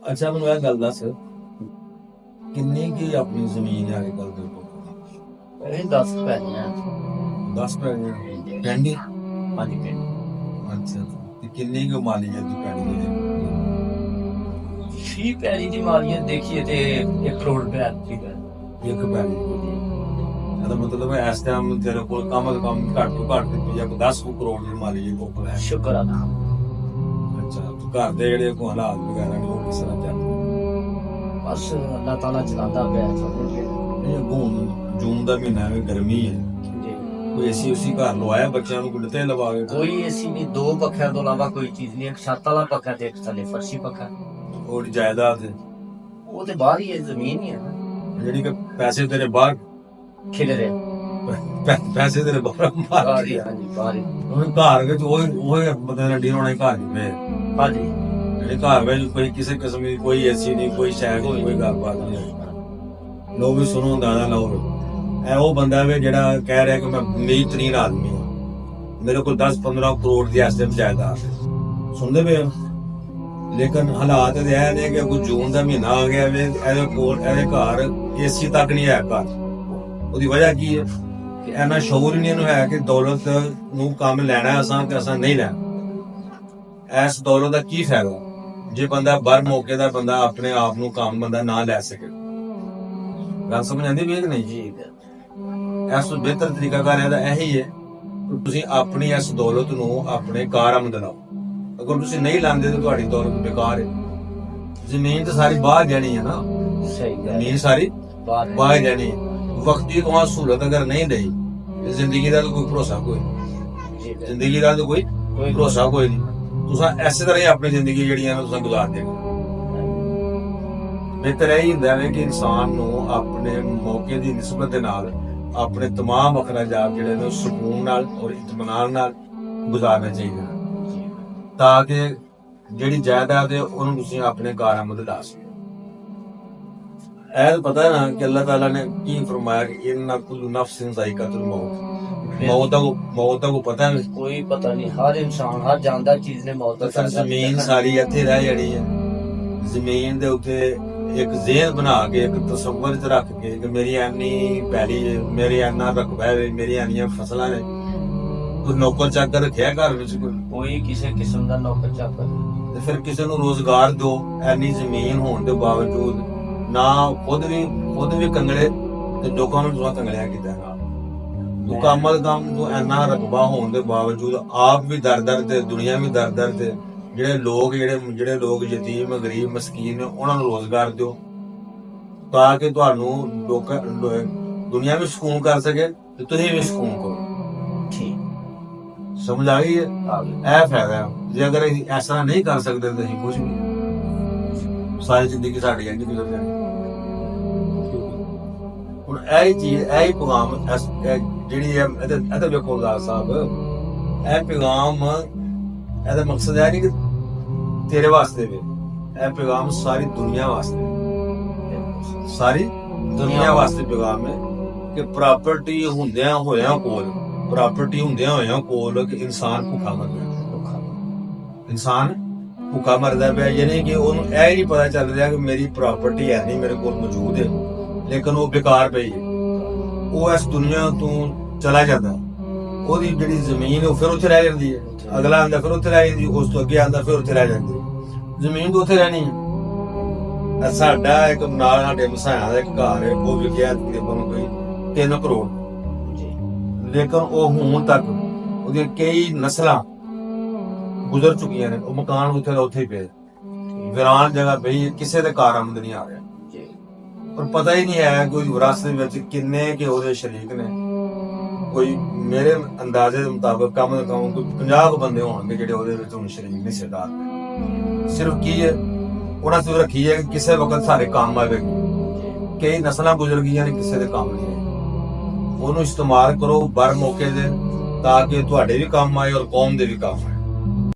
ਅੱਛਾ ਮੈਨੂੰ ਇਹ ਗੱਲ ਦੱਸ, ਕਿੰਨੀ ਕੀ ਆਪਣੀ ਜ਼ਮੀਨ ਹੈ ਅੱਜ ਕੱਲ ਦੇ ਕੋਲ? ਇਹ 10 ਪੈਣੀਆਂ 10 ਪੈਣੀ ਪੈਂਦੀ। ਹਾਂਜੀ ਪਿੰਡ ਅੱਛਾ ਤੇ ਕਿੰਨੀ ਕੁ ਮਾਲੀ ਹੈ ਦੀ ਪੈਣੀ ਹੈ? 6 ਪੈਣੀ ਦੀ ਮਾਲੀਅਤ ਦੇਖੀਏ ਤੇ 1 ਕਰੋੜ ਰੁਪਏ ਠੀਕ ਹੈ। ਇੱਕ ਪੈਣੀ ਇਹਦਾ ਮਤਲਬ ਹੈ ਇਸ ਟਾਈਮ ਤੇਰੇ ਕੋਲ ਕਮ ਤੋਂ ਕਮ ਘੱਟ ਤੋਂ ਘੱਟ ਜਾਂ 10 ਕਰੋੜ ਦੀ ਮਾਲੀ ਹੈ ਕੋਲ ਹੈ। ਸ਼ੁਕਰ ਅਦਾ ਅੱਛਾ ਤੇ ਘਰ ਦੇ ਜਿਹੜੇ ਕੋ ਹਾਲਾਤ ਵਗੈਰਾ ਨੇ ਉਹ ਕਿਸ ਤਰ੍ਹਾਂ ਚੱਲਦੇ? ਬਸ ਅੱਲਾਹ ਤਾਲਾ ਚਲਾਉਂਦਾ ਪਿਆ ਚੱਲਦੇ ਇਹ ਹੁਣ ਜੂਨ ਦਾ ਮਹੀਨਾ ਹੈ, ਗਰਮੀ ਹੈ, ਜੀ। ਕੋਈ ਏਸੀ ਉਸੀ ਘਰ ਲਵਾਇਆ ਬੱਚਿਆਂ ਨੂੰ ਗੁੱਡੇ ਲਵਾ ਕੇ? ਕੋਈ ਏਸੀ ਨਹੀਂ, 2 ਪੱਖਿਆਂ ਤੋਂ ਇਲਾਵਾ ਕੋਈ ਚੀਜ਼ ਨਹੀਂ। ਇੱਕ ਛੱਤ ਵਾਲਾ ਪੱਖਾ ਤੇ ਇੱਕ ਥੱਲੇ ਫਰਸ਼ੀ ਪੱਖਾ। ਉਹ ਜਾਇਦਾਦ ਹੈ ਉਹ ਤੇ ਬਾਹਰ ਹੀ ਹੈ, ਜ਼ਮੀਨ ਹੀ ਹੈ ਨਾ। ਜਿਹੜੀ ਕਿ ਪੈਸੇ ਤੇਰੇ ਬਾਹਰ ਖਿਲ ਰਹੇ ਪੈਸੇ ਤੇਰੇ ਬਾਹਰ ਬਾਹਰ ਹੀ, ਹਾਂਜੀ ਬਾਹਰ ਹੀ। ਉਹ ਘਰ ਵਿੱਚ ਉਹ ਬੰਦੇ ਨੇ ਡੀਨ ਹੋਣੇ ਘਰ ਨਹੀਂ ਪਏ। ਹਾਂਜੀ ਜਿਹੜੇ ਘਰ ਵਿੱਚ ਕੋਈ ਕਿਸੇ ਕਿਸਮ ਦੀ ਕੋਈ ਏਸੀ ਨਹੀਂ, ਕੋਈ ਸ਼ਾਇਦ ਕੋਈ ਗੱਲਬਾਤ ਨਹੀਂ। ਲੋ ਵੀ ਸੁਣੋ ਦਾਦਾ ਲਓ, ਇਹ ਉਹ ਬੰਦਾ ਵੇ ਜਿਹੜਾ ਕਹਿ ਰਿਹਾ ਕਿ ਮੈਂ ਅਮੀਰ ਤਰੀਨ ਆਦਮੀ ਹਾਂ, ਮੇਰੇ ਕੋਲ 10-15 ਕਰੋੜ ਦੀ ਐਸਟੀਮ ਜਾਇਦਾਦ ਹੈ। ਸੁਣਦੇ ਪਏ ਹੋ? ਲੇਕਿਨ ਹਾਲਾਤ ਇਹ ਨੇ ਕਿ ਕੋਈ ਜੂਨ ਦਾ ਮਹੀਨਾ ਆ ਗਿਆ ਵੇ, ਇਹਦੇ ਕੋਲ ਇਹਦੇ ਘਰ ਏਸੀ ਤੱਕ ਨਹੀਂ ਹੈ ਘਰ। ਉਹਦੀ ਵਜ੍ਹਾ ਕੀ ਹੈ ਕਿ ਇਹਨਾਂ ਸ਼ੌਰ ਹੀ ਨਹੀਂ ਇਹਨੂੰ ਹੈ ਕਿ ਦੌਲਤ ਨੂੰ ਕੰਮ ਲੈਣਾ ਅਸਾਂ ਤੇ ਅਸਾਂ ਨਹੀਂ ਲੈਣਾ। ਇਸ ਦੌਲਤ ਦਾ ਕੀ ਫਾਇਦਾ ਜੇ ਬੰਦਾ ਬਰ ਮੌਕੇ ਦਾ ਬੰਦਾ ਆਪਣੇ ਆਪ ਨੂੰ ਕੰਮ ਬੰਦਾ ਨਾ ਲੈ ਸਕੇ? ਗੱਲ ਸਮਝ ਆਉਂਦੀ ਵੀ ਕਿ ਨਹੀਂ ਜੀ? ਇਸ ਤੋਂ ਬਿਹਤਰ ਤਰੀਕਾ ਕਰ ਇਹਦਾ ਇਹੀ ਹੈ ਕਿ ਤੁਸੀਂ ਆਪਣੀ ਇਸ ਦੌਲਤ ਨੂੰ ਆਪਣੇ ਕਾਰਆਮਦ ਲਾਓ। ਅਗਰ ਤੁਸੀਂ ਨਹੀਂ ਲਾਉਂਦੇ ਤਾਂ ਤੁਹਾਡੀ ਦੌਲਤ ਬੇਕਾਰ ਹੈ। ਜ਼ਮੀਨ ਤਾਂ ਸਾਰੀ ਬਾਹਰ ਜਾਣੀ ਹੈ ਨਾ, ਸਹੀ ਗੱਲ ਜ਼ਮੀਨ ਸਾਰੀ ਬਾਹਰ ਜਾਣੀ ਹੈ। ਵਕਤੀ ਤੋਂ ਸਹੂਲਤ ਅਗਰ ਨਹੀਂ ਦੇਈ ਤੇ ਜ਼ਿੰਦਗੀ ਦਾ ਕੋਈ ਭਰੋਸਾ ਕੋਈ ਨਹੀਂ। ਜ਼ਿੰਦਗੀ ਦਾ ਕੋਈ ਭਰੋਸਾ ਕੋਈ ਨਹੀਂ। ਤੁਸੀਂ ਐਸੇ ਤਰ੍ਹਾਂ ਹੀ ਆਪਣੀ ਜ਼ਿੰਦਗੀ ਜਿਹੜੀ ਹੈ ਤੁਸੀਂ ਗੁਜ਼ਾਰ ਦੇਗੇ। ਬਿਹਤਰ ਇਹ ਹੁੰਦਾ ਹੈ ਕਿ ਇਨਸਾਨ ਨੂੰ ਆਪਣੇ ਮੌਕੇ ਦੀ ਨਿਸਬਤ ਦੇ ਨਾਲ ਆਪਣੇ तमाम ਅਖਰਾਜਾਤ ਜਿਹੜੇ ਨੇ ਸਕੂਨ ਨਾਲ ਔਰ ਇਤਮਾਨਾਨ ਨਾਲ ਗੁਜ਼ਾਰਨਾ ਚਾਹੀਦਾ, ਤਾਂ ਕਿ ਜਿਹੜੀ ਜਾਇਦਾਦ ਹੈ ਉਹਨੂੰ ਤੁਸੀਂ ਆਪਣੇ ਕਾਰਆਮਦ ਲਾ ਸਕੋ। ਇਹ ਪਤਾ ਨਾ ਕਿ ਅੱਲਾਹ ਤਾਲਾ ਨੇ ਕੀ ਫਰਮਾਇਆ ਕਿ ਇन्ना कुल्लु नफ्सिन ज़ाइक़तुल मौत। मौत का पता नहीं, कोई पता नहीं। हर इंसान हर जानदार चीज ने मौत का ਫਿਰ ਜ਼ਮੀਨ ਸਾਰੀ ਇੱਥੇ ਰਹਿ ਜਾਣੀ ਹੈ। ਜ਼ਮੀਨ ਦੇ ਉੱਤੇ ਇੱਕ ਜ਼ੇਨ ਬਣਾ ਕੇ ਇੱਕ ਤਸੱਵੁਰ ਚ ਰੱਖ ਕੇ ਕਿ ਮੇਰੀ ਐਨੀ ਪੈਲੀ ਹੈ, ਮੇਰੇ ਐਨਾ ਰਕਬਾ ਹੈ, ਮੇਰੀ ਐਨੀਆਂ ਫਸਲਾਂ ਨੇ। ਕੋਈ ਨੌਕਰ ਚਾਕਰ ਰੱਖਿਆ ਘਰ ਵਿੱਚ कोई किसी किस्म का नौकर चाकर ਤੇ ਫਿਰ ਕਿਸੇ ਨੂੰ ਰੋਜ਼ਗਾਰ ਦਿਓ। ਐਨੀ ਜ਼ਮੀਨ ਹੋਣ ਦੇ ਬਾਵਜੂਦ ਨਾ ਖੁਦ ਵੀ ਕੰਗਲੇ ਤੇ ਲੋਕਾਂ ਨੂੰ ਤੁਸੀਂ ਕੰਗਲਿਆ ਕੀਤਾ ਨਾਲ। ਮੁਕੰਮਲ ਕੰਮ ਤੋਂ ਐਨਾ ਰਕਬਾ ਹੋਣ ਦੇ ਬਾਵਜੂਦ ਆਪ ਵੀ ਦਰ ਤੇ ਦੁਨੀਆ ਵੀ ਦਰ ਤੇ ਜਿਹੜੇ ਲੋਕ ਯਤੀਮ ਗਰੀਬ ਮਸਕੀਨ ਨੇ ਉਹਨਾਂ ਨੂੰ ਰੋਜ਼ਗਾਰ ਦਿਓ, ਤਾਂ ਕਿ ਤੁਹਾਨੂੰ ਦੁਨੀਆ ਵੀ ਸਕੂਨ ਕਰ ਸਕੇ ਤੇ ਤੁਸੀਂ ਵੀ ਸਕੂਨ ਕਰੋ। ठीक ਸਮਝ ਆ ਗਈ ਹੈ? आगे ਇਹ ਫਾਇਦਾ ਹੈ। ਜੇ ਅਗਰ ਅਸੀਂ ਐਸਾ ਨਹੀਂ ਕਰ ਸਕਦੇ ਤਾਂ ਅਸੀਂ ਕੁਝ ਵੀ ਸਾਰੀ ਜ਼ਿੰਦਗੀ ਸਾਡੀ ਇੰਝ ਗੁਜ਼ਰ ਜਾਣੀ। ਹੁਣ ਇਹ ਚੀਜ਼ ਇਹ ਪੈਗਾਮ ਜਿਹੜੀ ਹੈ ਇਹਦਾ ਵੇਖੋ ਗਾ ਸਾਹਿਬ, ਇਹ ਪੈਗਾਮ ਇਹਦਾ ਮਕਸਦ ਹੈ ਨਹੀਂ ਕਿ ਤੇਰੇ ਵਾਸਤੇ ਵੀ, ਇਹ ਪੈਗਾਮ ਸਾਰੀ ਦੁਨੀਆ ਵਾਸਤੇ, ਸਾਰੀ ਦੁਨੀਆ ਵਾਸਤੇ ਪੈਗਾਮ ਹੈ ਕਿ ਪ੍ਰਾਪਰਟੀ ਹੁੰਦਿਆਂ ਹੋਇਆਂ ਕੋਲ ਕਿ ਇਨਸਾਨ ਭੁੱਖਾ ਮਰਦਾ। ਇਨਸਾਨ ਭੁੱਖਾ ਮਰਦਾ ਪਿਆ, ਯਾਨੀ ਕਿ ਉਹਨੂੰ ਇਹ ਨਹੀਂ ਪਤਾ ਚੱਲ ਰਿਹਾ ਕਿ ਮੇਰੀ ਪ੍ਰਾਪਰਟੀ ਹੈ ਨਹੀਂ, ਮੇਰੇ ਕੋਲ ਮੌਜੂਦ ਹੈ ਲੇਕਿਨ ਉਹ ਬੇਕਾਰ ਪਈ ਹੈ। ਉਹ ਇਸ ਦੁਨੀਆ ਤੋਂ ਚਲਾ ਜਾਂਦਾ, ਉਹਦੀ ਜਿਹੜੀ ਜ਼ਮੀਨ ਹੈ ਉਹ ਫਿਰ ਉੱਥੇ ਰਹਿ ਜਾਂਦੀ ਹੈ। ਅਗਲਾ ਆਂਦਾ ਫਿਰ ਉੱਥੇ ਰਹਿ ਜਾਂਦੀ, ਉਸ ਤੋਂ ਅੱਗੇ ਆਂਦਾ ਫਿਰ ਉੱਥੇ ਰਹਿ ਜਾਂਦੀ। ਜ਼ਮੀਨ ਤਾਂ ਉੱਥੇ ਰਹਿਣੀ ਹੈ। ਸਾਡਾ ਇੱਕ ਨਾਲ ਸਾਡੇ ਮਸਾਇਆ ਦਾ ਇੱਕ ਘਰ ਹੈ, ਉਹ ਵਿਕਿਆ ਤਕਰੀਬਨ ਕੋਈ 3 ਕਰੋੜ, ਲੇਕਿਨ ਉਹ ਹੁਣ ਤੱਕ ਉਹਦੀਆਂ ਕਈ ਨਸਲਾਂ ਗੁਜ਼ਰ ਚੁੱਕੀਆਂ ਨੇ। ਉਹ ਮਕਾਨ ਉੱਥੇ ਦਾ ਉੱਥੇ ਹੀ ਪਿਆ, ਵੀਰਾਨ ਜਗ੍ਹਾ ਪਈ, ਕਿਸੇ ਦੇ ਕਾਰਆਮਦ ਨਹੀਂ ਆ ਰਿਹਾ। ਪਰ ਪਤਾ ਹੀ ਨਹੀਂ ਹੈ ਕੋਈ ਵਿਰਾਸਤ ਵਿੱਚ ਕਿੰਨੇ ਕਿ ਉਹਦੇ ਸ਼ਰੀਕ ਨੇ। ਕੋਈ ਮੇਰੇ ਅੰਦਾਜ਼ੇ ਦੇ ਮੁਤਾਬਕ ਕਮ ਤੋਂ ਕਮ ਕੋਈ 50 ਬੰਦੇ ਹੋਣਗੇ ਜਿਹੜੇ ਉਹਦੇ ਵਿੱਚ ਹੁਣ ਸ਼ਰੀਕ ਨਹੀਂ ਸਰਦਾਰ ਨੇ। ਸਿਰਫ ਕੀ ਹੈ ਉਹਨਾਂ ਸਿਰਫ ਰੱਖੀ ਹੈ ਕਿ ਕਿਸੇ ਵਕਤ ਸਾਰੇ ਕੰਮ ਆਵੇਗੀ। ਕਈ ਨਸਲਾਂ ਗੁਜ਼ਰ ਗਈਆਂ ਨੇ, ਕਿਸੇ ਦੇ ਕੰਮ ਨਹੀਂ ਆਏ। ਉਹਨੂੰ ਇਸਤੇਮਾਲ ਕਰੋ ਬਰ ਮੌਕੇ ਦੇ, ਤਾਂ ਕਿ ਤੁਹਾਡੇ ਵੀ ਕੰਮ ਆਏ ਔਰ ਕੌਮ ਦੇ ਵੀ ਕੰਮ ਆਏ।